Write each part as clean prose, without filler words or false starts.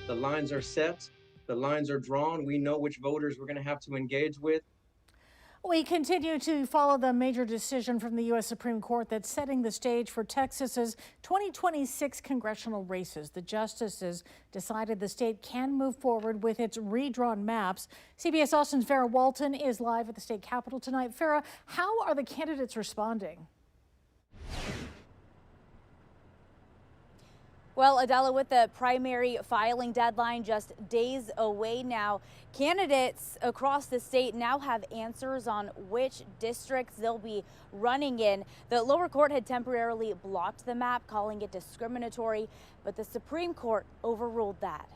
The lines are set. The lines are drawn. We know which voters we're going to have to engage with. We continue to follow the major decision from the U.S. Supreme Court that's setting the stage for Texas's 2026 congressional races. The justices decided the state can move forward with its redrawn maps. CBS Austin's Farrah Walton is live at the state capitol tonight. Farrah, how are the candidates responding? Well, Adela, with the primary filing deadline just days away now, candidates across the state now have answers on which districts they'll be running in. The lower court had temporarily blocked the map, calling it discriminatory, but the Supreme Court overruled that.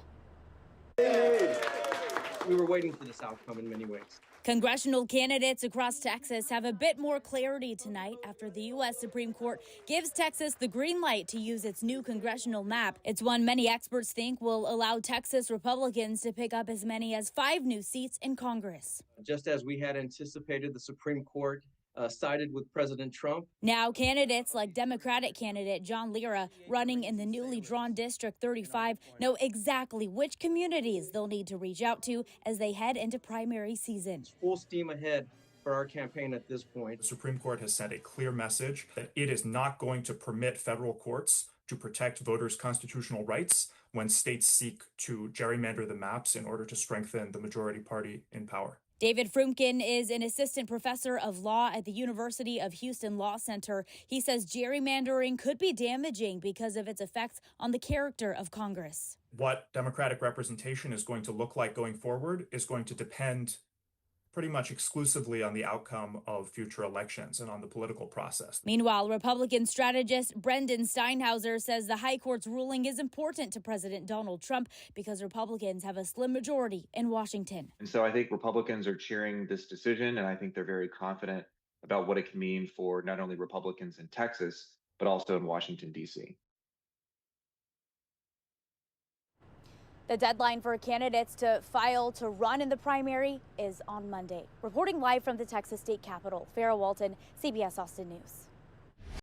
We were waiting for this outcome in many ways. Congressional candidates across Texas have a bit more clarity tonight after the U.S. Supreme Court gives Texas the green light to use its new congressional map. It's one many experts think will allow Texas Republicans to pick up as many as 5 new seats in Congress. Just as we had anticipated, the Supreme Court sided with President Trump. Now, candidates like Democratic candidate John Lira, running in the newly drawn District 35, know exactly which communities they'll need to reach out to as they head into primary season. Full steam ahead for our campaign at this point. The Supreme Court has sent a clear message that it is not going to permit federal courts to protect voters' constitutional rights when states seek to gerrymander the maps in order to strengthen the majority party in power. David Frumkin is an assistant professor of law at the University of Houston Law Center. He says gerrymandering could be damaging because of its effects on the character of Congress. What Democratic representation is going to look like going forward is going to depend pretty much exclusively on the outcome of future elections and on the political process. Meanwhile, Republican strategist Brendan Steinhauser says the high court's ruling is important to President Donald Trump because Republicans have a slim majority in Washington. And so I think Republicans are cheering this decision, and I think they're very confident about what it can mean for not only Republicans in Texas, but also in Washington, D.C. The deadline for candidates to file to run in the primary is on Monday. Reporting live from the Texas State Capitol, Farrah Walton, CBS Austin News.